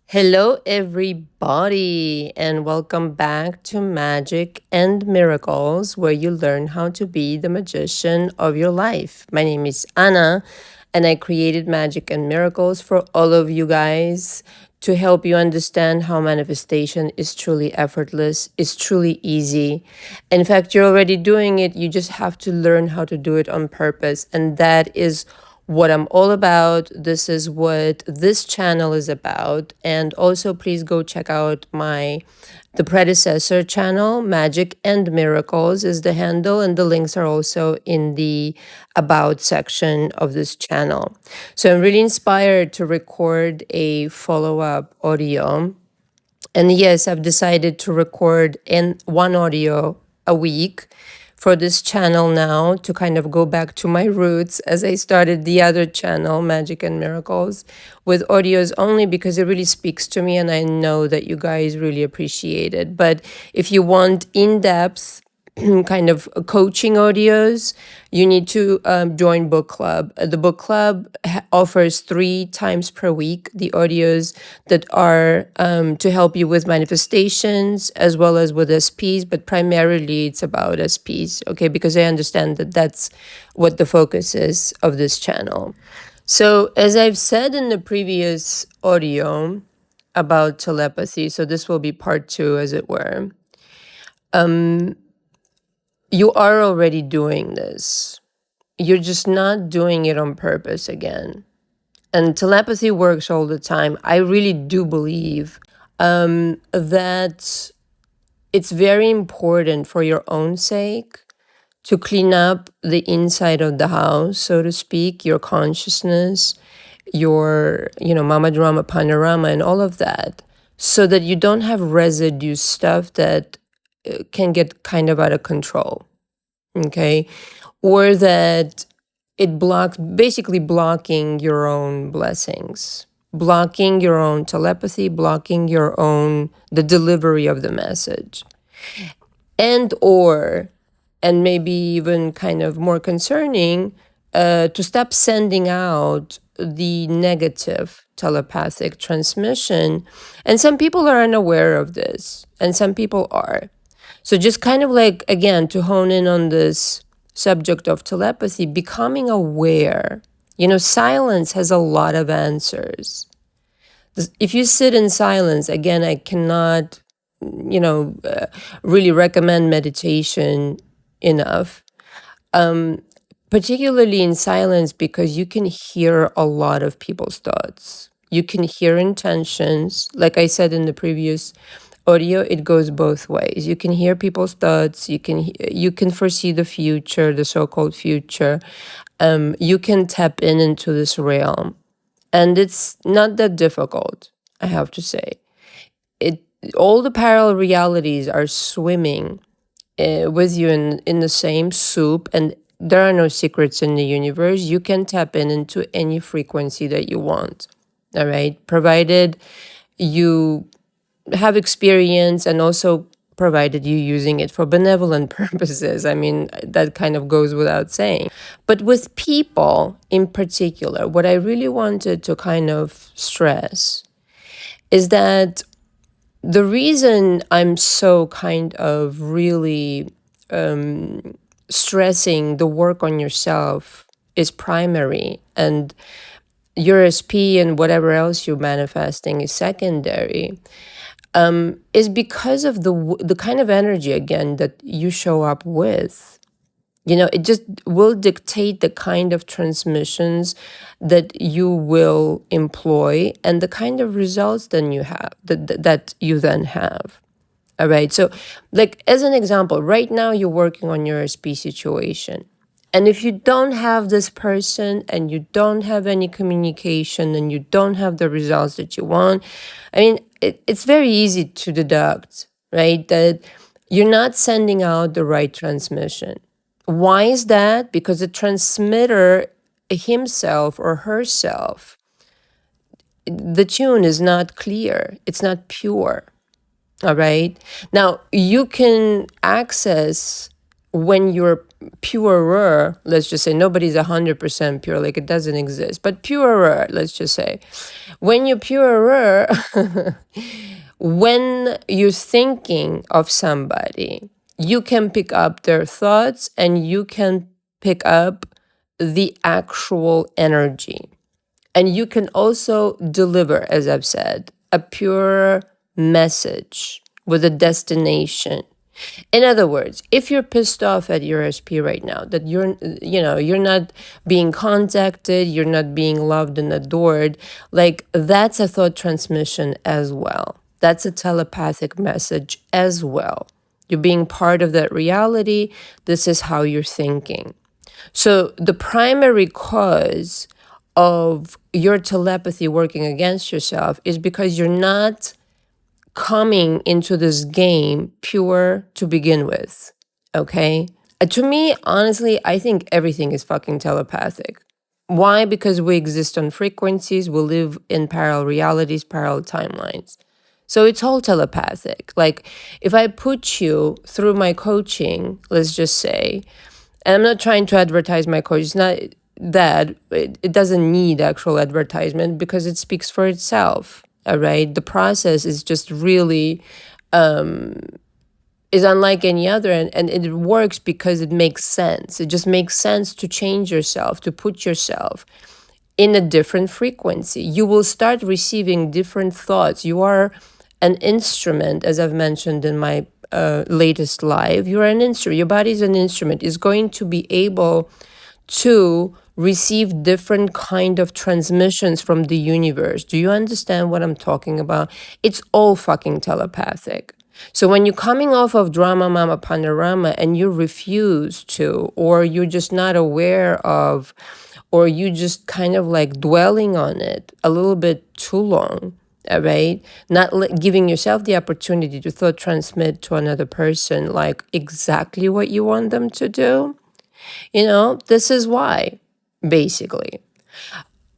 Hello, everybody, and welcome back to Magic and Miracles, where you learn how to be the magician of your life. My name is Anna, and I created Magic and Miracles for all of you guys to help you understand how manifestation is truly effortless, is truly easy. In fact, you're already doing it, you just have to learn how to do it on purpose, and that is what I'm all about. This is what this channel is about. And also please go check out the predecessor channel, Magic and Miracles is the handle, and the links are also in the about section of this channel. So I'm really inspired to record a follow-up audio. And yes, I've decided to record in one audio a week for this channel now to kind of go back to my roots as I started the other channel, Magic and Miracles, with audios only because it really speaks to me and I know that you guys really appreciate it. But if you want in-depth kind of coaching audios, you need to join book club. The book club offers 3 times per week the audios that are to help you with manifestations as well as with SPs, but primarily it's about SPs, okay? Because I understand that that's what the focus is of this channel. So as I've said in the previous audio about telepathy, so this will be part 2 as it were, you are already doing this. You're just not doing it on purpose again. And telepathy works all the time. I really do believe that it's very important for your own sake to clean up the inside of the house, so to speak, your consciousness, your, mama drama panorama and all of that, so that you don't have residue stuff that can get kind of out of control. Okay. Or that it blocks, basically blocking your own blessings, blocking your own telepathy, blocking the delivery of the message. And maybe even kind of more concerning, to stop sending out the negative telepathic transmission. And some people are unaware of this, and some people are. So just kind of like, again, to hone in on this subject of telepathy, becoming aware. Silence has a lot of answers. If you sit in silence, again, I cannot, really recommend meditation enough, particularly in silence, because you can hear a lot of people's thoughts. You can hear intentions. Like I said in the previous audio, it goes both ways. You can hear people's thoughts. You can foresee the future, the so-called future. You can tap into this realm, and it's not that difficult, I have to say. All the parallel realities are swimming with you in the same soup, and there are no secrets in the universe. You can tap into any frequency that you want, all right? Provided you have experience, and also provided you using it for benevolent purposes. I mean, that kind of goes without saying. But with people in particular, what I really wanted to kind of stress is that the reason I'm so kind of really stressing the work on yourself is primary, and your SP and whatever else you're manifesting is secondary, is because of the kind of energy, again, that you show up with. It just will dictate the kind of transmissions that you will employ and the kind of results then you have that you then have. All right. So, like, as an example, right now you're working on your SP situation. And if you don't have this person and you don't have any communication and you don't have the results that you want, I mean, it's very easy to deduct, right, that you're not sending out the right transmission. Why is that? Because the transmitter himself or herself, the tune is not clear. It's not pure. All right. Now, you can access when you're purer, let's just say, nobody's 100% pure, like it doesn't exist, but purer, let's just say, when you're purer, when you're thinking of somebody, you can pick up their thoughts and you can pick up the actual energy. And you can also deliver, as I've said, a pure message with a destination. In other words, if you're pissed off at your SP right now, that you're not being contacted, you're not being loved and adored, like that's a thought transmission as well. That's a telepathic message as well. You're being part of that reality. This is how you're thinking. So the primary cause of your telepathy working against yourself is because you're not coming into this game pure to begin with, okay? To me, honestly, I think everything is fucking telepathic. Why? Because we exist on frequencies, we live in parallel realities, parallel timelines. So it's all telepathic. Like if I put you through my coaching, let's just say, and I'm not trying to advertise my coach, it's not that, it doesn't need actual advertisement because it speaks for itself. All right. The process is just really is unlike any other, and it works because it makes sense. It just makes sense to change yourself, to put yourself in a different frequency. You will start receiving different thoughts. You are an instrument, as I've mentioned in my latest live. You are an instrument. Your body is an instrument. It's going to be able to receive different kind of transmissions from the universe. Do you understand what I'm talking about? It's all fucking telepathic. So when you're coming off of drama mama panorama and you refuse to, or you're just not aware of, or you just kind of like dwelling on it a little bit too long, all right? Not giving yourself the opportunity to thought transmit to another person like exactly what you want them to do. This is why, basically.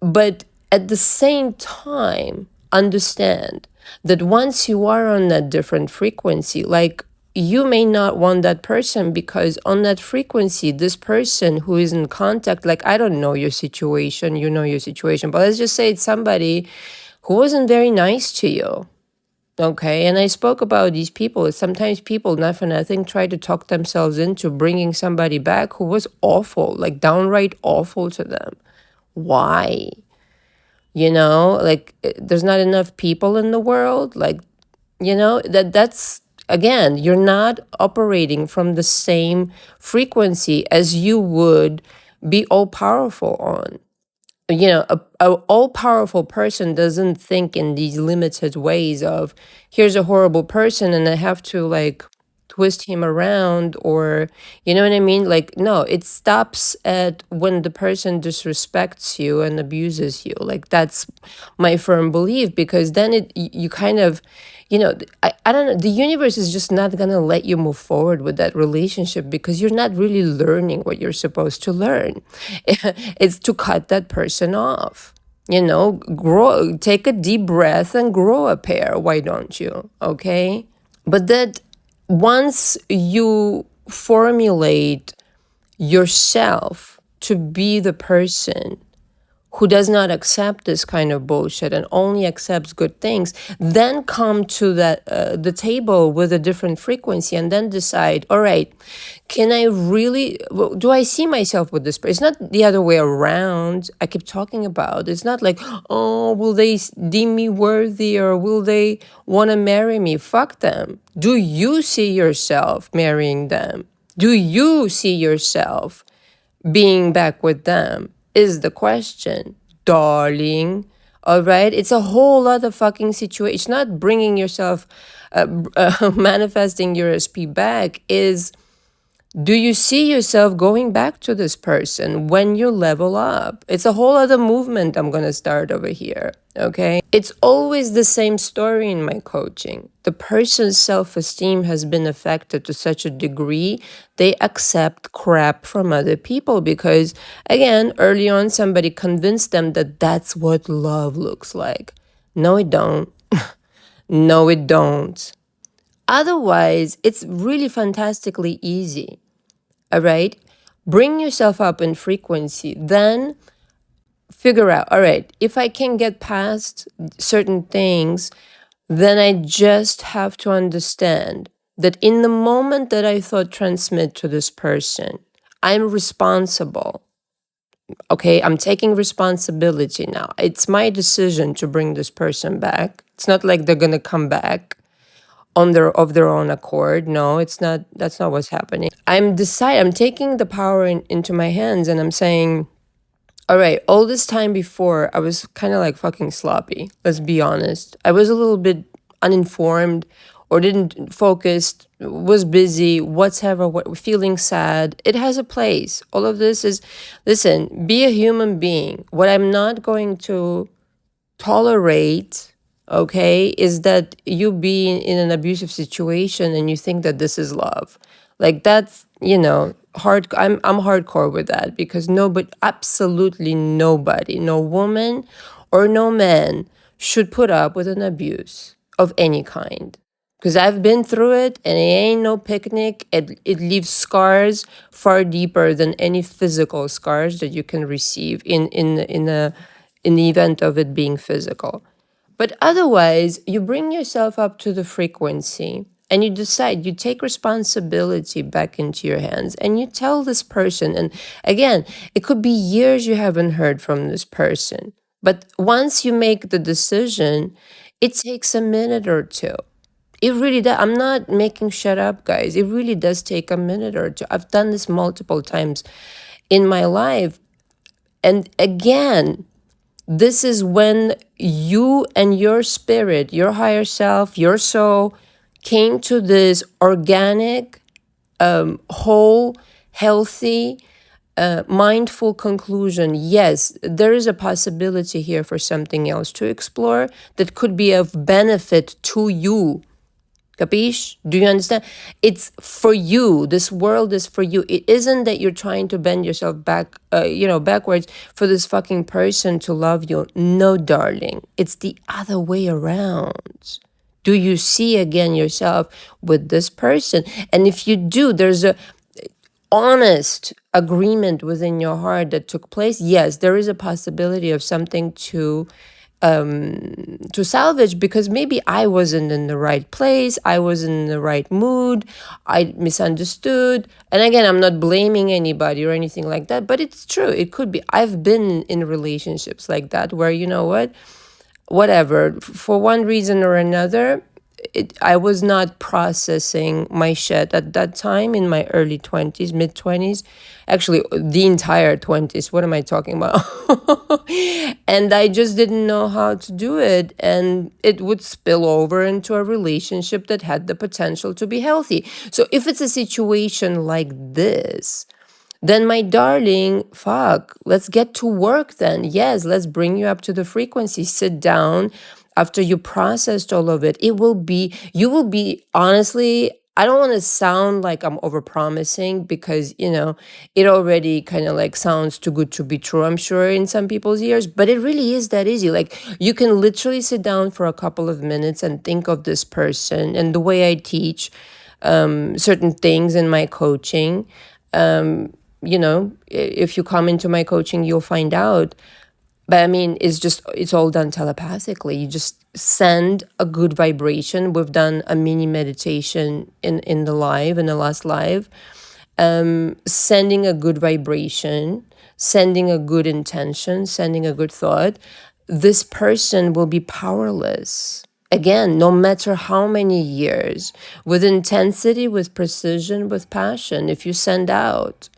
But at the same time, understand that once you are on that different frequency, like you may not want that person because on that frequency, this person who is in contact, like I don't know your situation, you know your situation, but let's just say it's somebody who wasn't very nice to you. Okay, and I spoke about these people. Sometimes people, not for nothing, try to talk themselves into bringing somebody back who was awful, like downright awful to them. Why? Like there's not enough people in the world. Like, that's, again, you're not operating from the same frequency as you would be all powerful on. A all-powerful person doesn't think in these limited ways of here's a horrible person and I have to like twist him around, or you know what I mean? Like, no, it stops at when the person disrespects you and abuses you. Like that's my firm belief, because then you kind of, I don't know, the universe is just not gonna let you move forward with that relationship because you're not really learning what you're supposed to learn. It's to cut that person off. Grow, take a deep breath and grow a pair. Why don't you? Okay. But that once you formulate yourself to be the person who does not accept this kind of bullshit and only accepts good things, then come to the table with a different frequency and then decide, all right, can I really, do I see myself with this person? It's not the other way around. I keep talking about, it's not like, oh, will they deem me worthy or will they want to marry me? Fuck them. Do you see yourself marrying them? Do you see yourself being back with them? Is the question, darling. All right, it's a whole other fucking situation. It's not bringing yourself, manifesting your SP back. Is, do you see yourself going back to this person when you level up? It's a whole other movement I'm going to start over here, okay? It's always the same story in my coaching. The person's self-esteem has been affected to such a degree, they accept crap from other people because, again, early on, somebody convinced them that that's what love looks like. No, it don't. No, it don't. Otherwise, it's really fantastically easy. All right. Bring yourself up in frequency. Then figure out, all right, if I can get past certain things, then I just have to understand that in the moment that I thought transmit to this person, I'm responsible. Okay, I'm taking responsibility now. It's my decision to bring this person back. It's not like they're gonna come back on their own accord. No, it's not. That's not what's happening. I'm taking the power into my hands, and I'm saying, all right, all this time before, I was kind of like fucking sloppy. Let's be honest. I was a little bit uninformed or didn't focus, was busy, whatever, feeling sad. It has a place. All of this is, listen, be a human being. What I'm not going to tolerate, okay, is that you be in an abusive situation and you think that this is love. Like that's, hard. I'm hardcore with that because nobody, absolutely nobody, no woman or no man should put up with an abuse of any kind. Because I've been through it and it ain't no picnic. It leaves scars far deeper than any physical scars that you can receive in the event of it being physical. But otherwise, you bring yourself up to the frequency and you decide, you take responsibility back into your hands and you tell this person. And again, it could be years you haven't heard from this person. But once you make the decision, it takes a minute or two. It really does. I'm not making shit up, guys. It really does take a minute or two. I've done this multiple times in my life. And again, this is when you and your spirit, your higher self, your soul came to this organic, whole, healthy, mindful conclusion. Yes, there is a possibility here for something else to explore that could be of benefit to you. Capiche? Do you understand? It's for you. This world is for you. It isn't that you're trying to bend yourself backwards for this fucking person to love you. No, darling. It's the other way around. Do you see again yourself with this person? And if you do, there's a honest agreement within your heart that took place. Yes, there is a possibility of something to salvage because maybe I wasn't in the right place, I wasn't in the right mood, I misunderstood. And again, I'm not blaming anybody or anything like that, but it's true. It could be. I've been in relationships like that where, you know what, whatever, for one reason or another, I was not processing my shit at that time in my early 20s, mid 20s, actually the entire 20s. What am I talking about? And I just didn't know how to do it. And it would spill over into a relationship that had the potential to be healthy. So if it's a situation like this, then my darling, fuck, let's get to work then. Yes, let's bring you up to the frequency. Sit down after you processed all of it. You will be, honestly, I don't want to sound like I'm overpromising because, it already kind of like sounds too good to be true, I'm sure, in some people's ears, but it really is that easy. Like you can literally sit down for a couple of minutes and think of this person. And the way I teach certain things in my coaching, if you come into my coaching, you'll find out. But I mean, it's all done telepathically. You just send a good vibration. We've done a mini meditation in the last live, sending a good vibration, sending a good intention, sending a good thought. This person will be powerless. Again, no matter how many years, with intensity, with precision, with passion, if you send out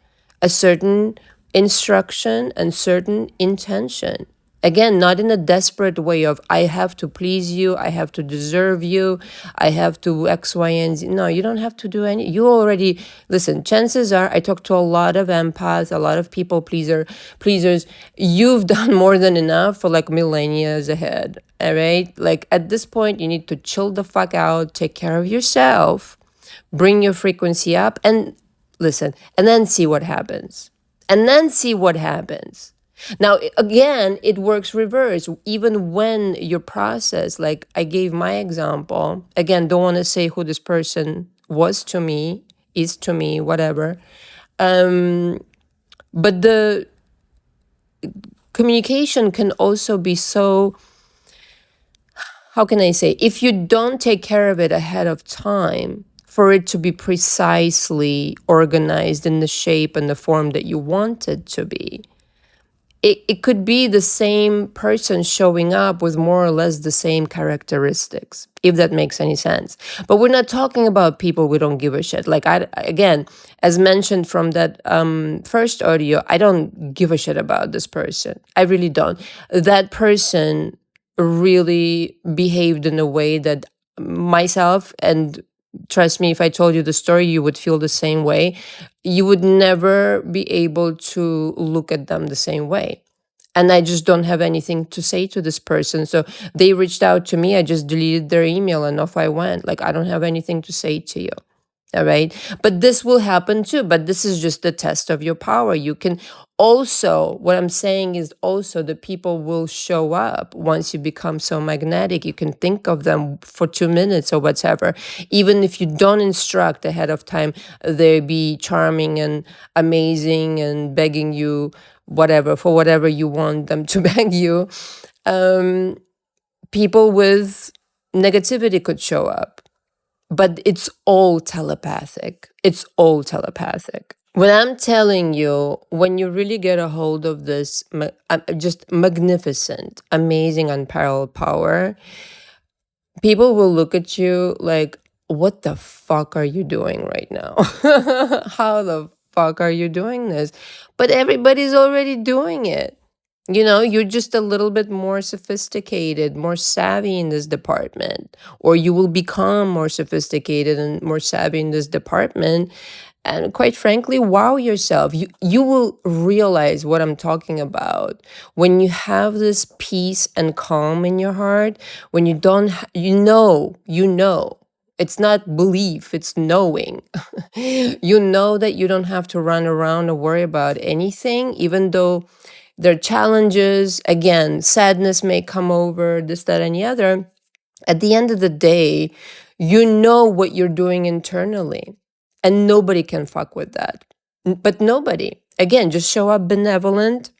a certain instruction and certain intention. Again, not in a desperate way of, I have to please you, I have to deserve you, I have to X, Y, and Z. No, you don't have to do any. You already, listen, chances are, I talk to a lot of empaths, a lot of people pleasers. You've done more than enough for like millennia ahead, all right? Like at this point, you need to chill the fuck out, take care of yourself, bring your frequency up, and listen, and then see what happens. And then see what happens. Now, again, it works reverse. Even when your process, like I gave my example, again, don't want to say who this person was to me, is to me, whatever. But the communication can also be so, how can I say, if you don't take care of it ahead of time, for it to be precisely organized in the shape and the form that you want it to be, it could be the same person showing up with more or less the same characteristics, if that makes any sense. But we're not talking about people we don't give a shit. Like, again, as mentioned from that first audio, I don't give a shit about this person. I really don't. That person really behaved in a way that myself, and trust me, if I told you the story, you would feel the same way. You would never be able to look at them the same way. And I just don't have anything to say to this person. So they reached out to me. I just deleted their email and off I went. Like, I don't have anything to say to you. All right. But this will happen too. But this is just the test of your power. You can also, what I'm saying is also the people will show up once you become so magnetic. You can think of them for 2 minutes or whatever. Even if you don't instruct ahead of time, they be charming and amazing and begging you whatever, for whatever you want them to beg you. People with negativity could show up. But it's all telepathic. It's all telepathic. What I'm telling you, when you really get a hold of this just magnificent, amazing, unparalleled power, people will look at you like, what the fuck are you doing right now? How the fuck are you doing this? But everybody's already doing it. You know, you're just a little bit more sophisticated, more savvy in this department, or you will become more sophisticated and more savvy in this department. And quite frankly, wow yourself. You will realize what I'm talking about when you have this peace and calm in your heart, when you don't, you know. It's not belief, it's knowing. You know that you don't have to run around or worry about anything, even though there are challenges. Again, sadness may come over, this, that, and the other. At the end of the day, you know what you're doing internally, and nobody can fuck with that. But nobody. Again, just show up benevolent,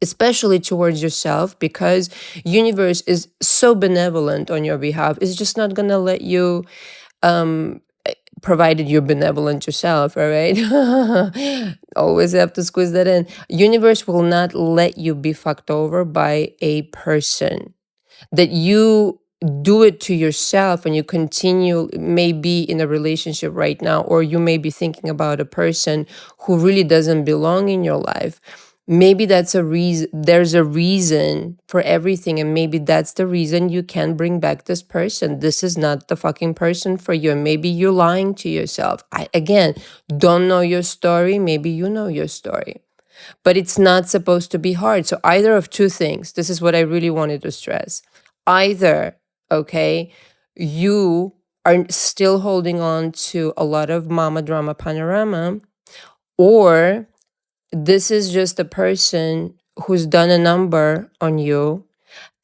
especially towards yourself, because universe is so benevolent on your behalf. It's just not gonna let you, provided you're benevolent yourself, all right? Always have to squeeze that in. Universe will not let you be fucked over by a person. That you do it to yourself and you continue, maybe in a relationship right now, or you may be thinking about a person who really doesn't belong in your life. Maybe that's a reason, there's a reason for everything, and maybe that's the reason you can bring back this person. This is not the fucking person for you, and maybe you're lying to yourself. I, again, don't know your story. Maybe you know your story, but it's not supposed to be hard. So either of two things, this is what I really wanted to stress. Either, okay, you are still holding on to a lot of mama drama panorama, or this is just a person who's done a number on you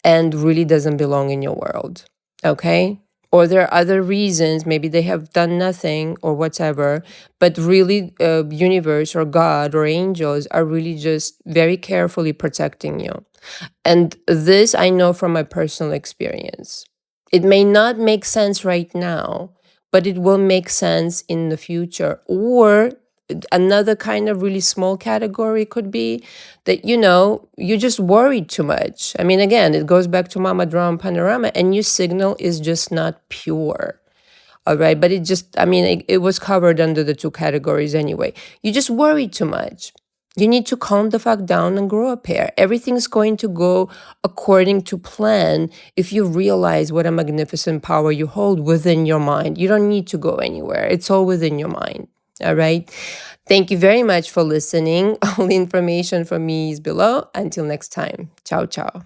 and really doesn't belong in your world, okay? Or there are other reasons, maybe they have done nothing or whatever, but really universe or God or angels are really just very carefully protecting you. And this I know from my personal experience. It may not make sense right now, but it will make sense in the future. Or another kind of really small category could be that, you just worried too much. I mean, again, it goes back to Mama Drama Panorama, and your signal is just not pure. All right. But it was covered under the two categories anyway. You just worry too much. You need to calm the fuck down and grow a pair. Everything's going to go according to plan if you realize what a magnificent power you hold within your mind. You don't need to go anywhere. It's all within your mind. All right. Thank you very much for listening. All the information from me is below. Until next time. Ciao, ciao.